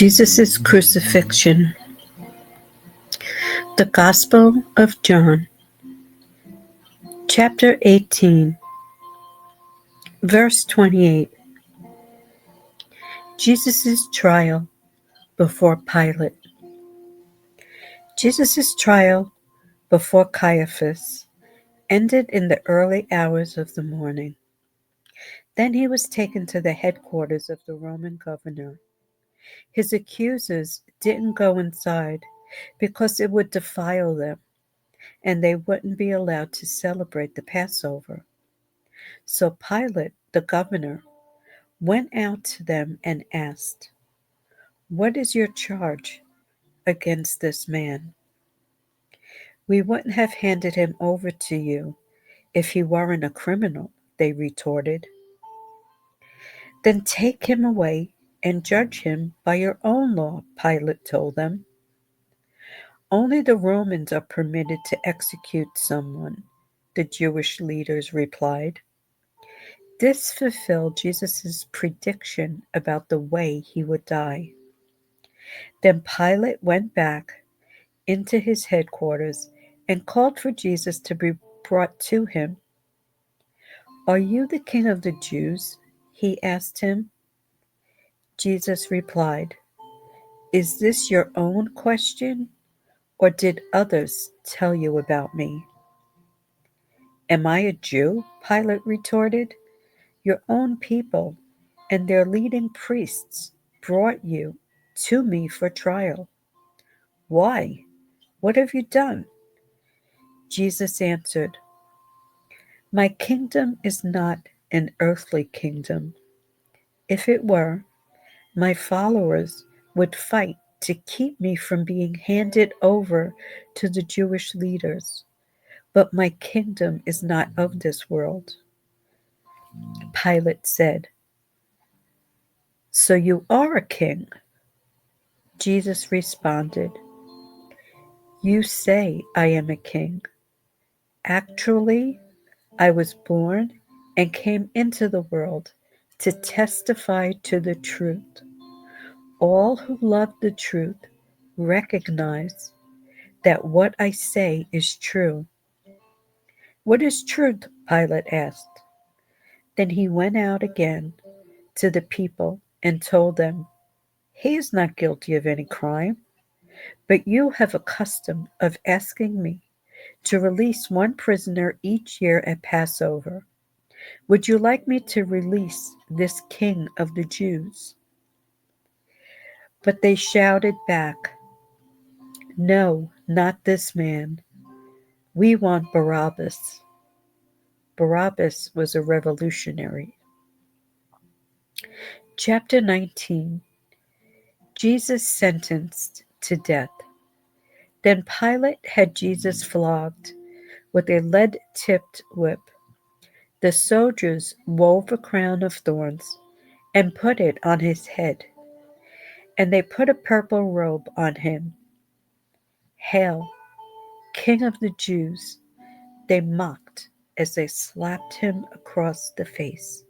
Jesus' Crucifixion. The Gospel of John, chapter 18, verse 28. Jesus' trial before Pilate. Jesus' trial before Caiaphas ended in the early hours of the morning. Then he was taken to the headquarters of the Roman governor. His accusers didn't go inside because it would defile them, and they wouldn't be allowed to celebrate the Passover. So Pilate, the governor, went out to them and asked, "What is your charge against this man?" "We wouldn't have handed him over to you if he weren't a criminal," they retorted. "Then take him away and judge him by your own law," Pilate told them. "Only the Romans are permitted to execute someone," the Jewish leaders replied. This fulfilled Jesus' prediction about the way he would die. Then Pilate went back into his headquarters and called for Jesus to be brought to him. "Are you the king of the Jews?" he asked him. Jesus replied, "Is this your own question, or did others tell you about me?" "Am I a Jew?" Pilate retorted. "Your own people and their leading priests brought you to me for trial. Why? What have you done?" Jesus answered, "My kingdom is not an earthly kingdom. If it were, my followers would fight to keep me from being handed over to the Jewish leaders. But my kingdom is not of this world." Pilate said, "So you are a king?" Jesus responded, "You say I am a king. Actually, I was born and came into the world to testify to the truth. All who love the truth recognize that what I say is true." "What is truth?" Pilate asked. Then he went out again to the people and told them, "He is not guilty of any crime, but you have a custom of asking me to release one prisoner each year at Passover. Would you like me to release this king of the Jews?" But they shouted back, "No, not this man. We want Barabbas." Barabbas was a revolutionary. Chapter 19. Jesus sentenced to death. Then Pilate had Jesus flogged with a lead-tipped whip. The soldiers wove a crown of thorns and put it on his head, and they put a purple robe on him. "Hail, King of the Jews," they mocked as they slapped him across the face.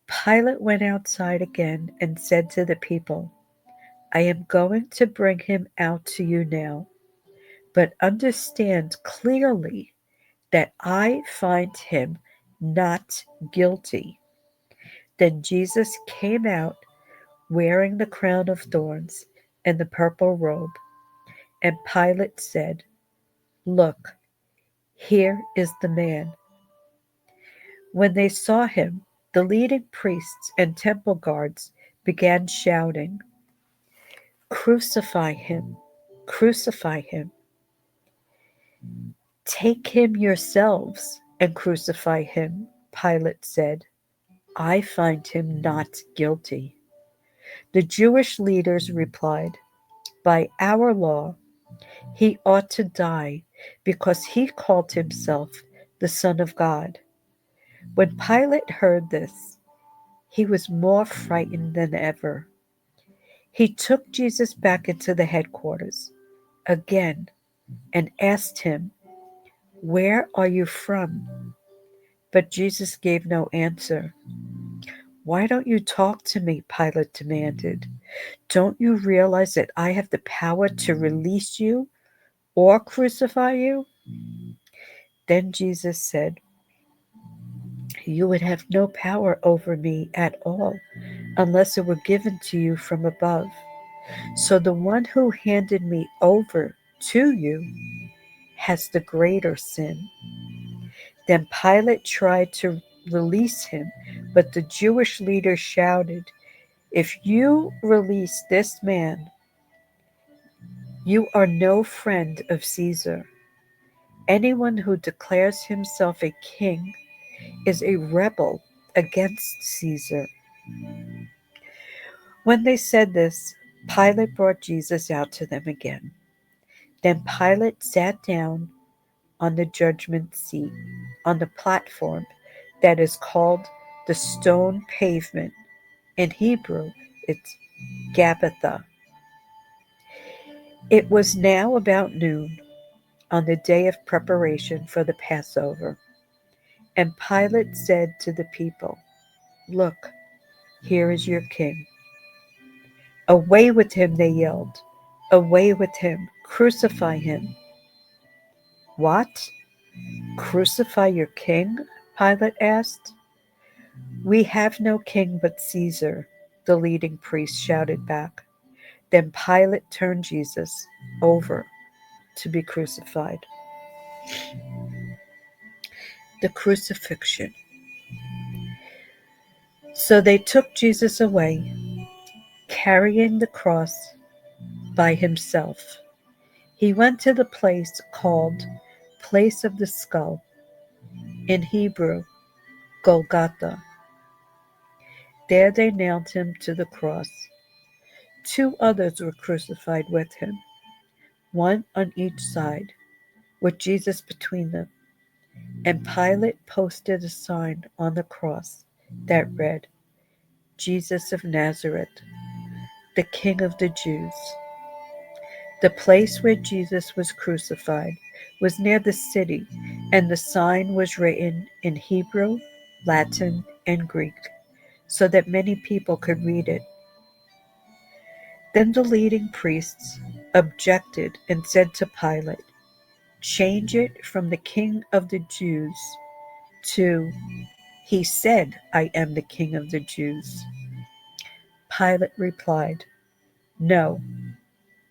Pilate went outside again and said to the people, "I am going to bring him out to you now, but understand clearly that I find him not guilty." Then Jesus came out wearing the crown of thorns and the purple robe, and Pilate said, "Look, here is the man." When they saw him, the leading priests and temple guards began shouting, "Crucify him! Crucify him!" "Take him yourselves and crucify him," Pilate said. "I find him not guilty." The Jewish leaders replied, "By our law, he ought to die because he called himself the Son of God." When Pilate heard this, he was more frightened than ever. He took Jesus back into the headquarters again and asked him, "Where are you from?" But Jesus gave no answer. "Why don't you talk to me?" Pilate demanded. Don't you realize that I have the power to release you or crucify you?" Then Jesus said, "You would have no power over me at all unless it were given to you from above. So the one who handed me over to you has the greater sin." Then Pilate tried to release him, but the Jewish leaders shouted, "If you release this man, you are no friend of Caesar. Anyone who declares himself a king is a rebel against Caesar." When they said this, Pilate brought Jesus out to them again. Then Pilate sat down on the judgment seat, on the platform that is called the stone pavement. In Hebrew, it's Gabbatha. It was now about noon on the day of preparation for the Passover. And Pilate said to the people, "Look, here is your king." "Away with him," they yelled. "Away with him. Crucify him." "What? Crucify your king?" Pilate asked. "We have no king but Caesar," the leading priest shouted back. Then Pilate turned Jesus over to be crucified. The Crucifixion. So they took Jesus away, carrying the cross by himself. He went to the place called Place of the Skull, in Hebrew, Golgotha. There they nailed him to the cross. Two others were crucified with him, one on each side, with Jesus between them. And Pilate posted a sign on the cross that read, "Jesus of Nazareth, the King of the Jews." The place where Jesus was crucified was near the city, and the sign was written in Hebrew, Latin, and Greek, so that many people could read it. Then the leading priests objected and said to Pilate, "Change it from the King of the Jews to 'He said, I am the King of the Jews.'" Pilate replied, "No,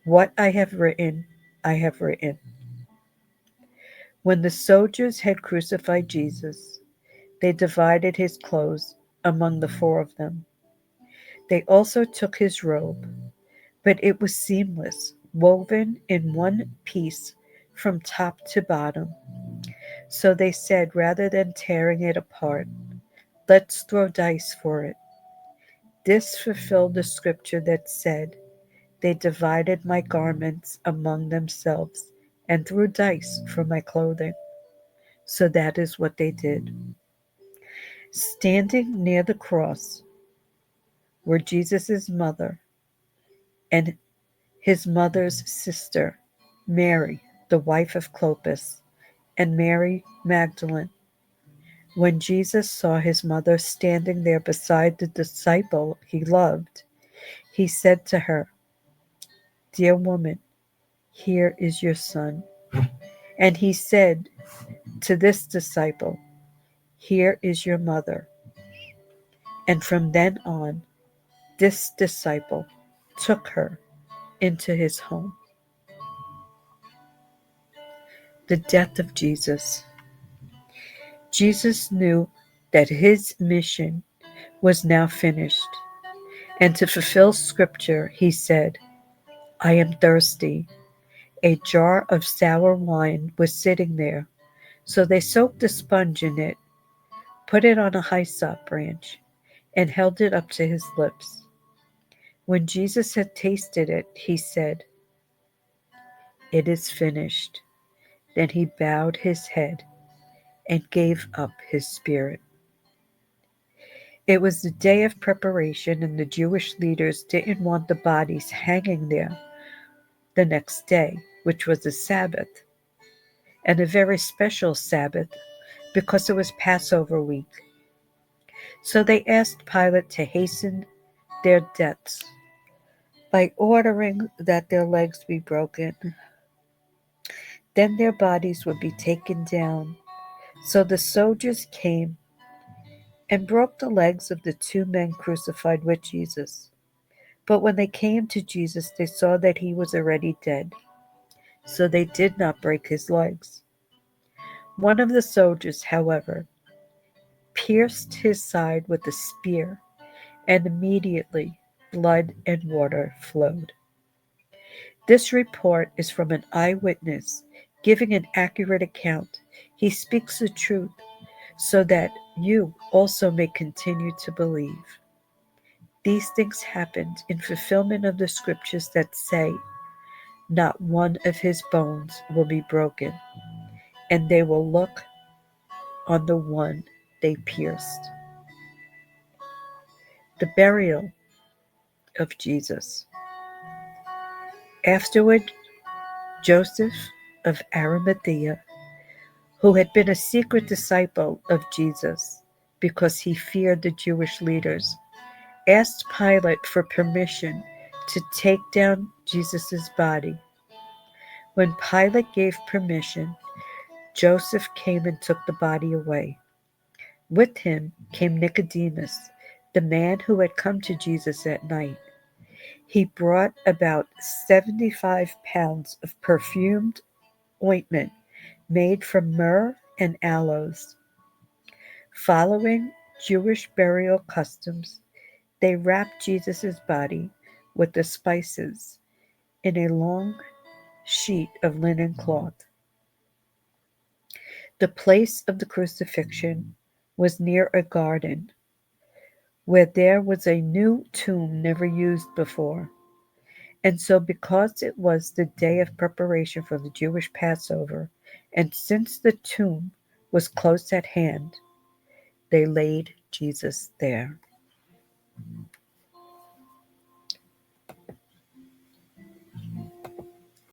what I have written, I have written." When the soldiers had crucified Jesus, they divided his clothes among the four of them. They also took his robe, but it was seamless, woven in one piece from top to bottom. So they said, rather than tearing it apart, "Let's throw dice for it." This fulfilled the scripture that said, "They divided my garments among themselves and threw dice for my clothing." So that is what they did. Standing near the cross were Jesus' mother and his mother's sister, Mary, the wife of Clopas, and Mary Magdalene. When Jesus saw his mother standing there beside the disciple he loved, he said to her, "Dear woman, here is your son." And he said to this disciple, "Here is your mother." And from then on, this disciple took her into his home. The death of Jesus. Jesus knew that his mission was now finished, and to fulfill scripture, he said, "I am thirsty." A jar of sour wine was sitting there, so they soaked a sponge in it, put it on a hyssop branch, and held it up to his lips. When Jesus had tasted it, he said, "It is finished." Then he bowed his head and gave up his spirit. It was the day of preparation, and the Jewish leaders didn't want the bodies hanging there the next day, which was a Sabbath, and a very special Sabbath because it was Passover week. So they asked Pilate to hasten their deaths. by ordering that their legs be broken. Then their bodies would be taken down. So the soldiers came and broke the legs of the two men crucified with Jesus. But when they came to Jesus, they saw that he was already dead. So they did not break his legs. One of the soldiers, however, pierced his side with a spear, and immediately blood and water flowed. This report is from an eyewitness giving an accurate account. He speaks the truth so that you also may continue to believe. These things happened in fulfillment of the scriptures that say, "Not one of his bones will be broken," and they will look on the one they pierced. The burial of Jesus. Afterward, Joseph of Arimathea, who had been a secret disciple of Jesus because he feared the Jewish leaders, asked Pilate for permission to take down Jesus' body. When Pilate gave permission, Joseph came and took the body away. With him came Nicodemus, the man who had come to Jesus at night. He brought about 75 pounds of perfumed ointment made from myrrh and aloes. Following Jewish burial customs, they wrapped Jesus' body with the spices in a long sheet of linen cloth. The place of the crucifixion was near a garden where there was a new tomb never used before. And so, because it was the day of preparation for the Jewish Passover, and since the tomb was close at hand, they laid Jesus there.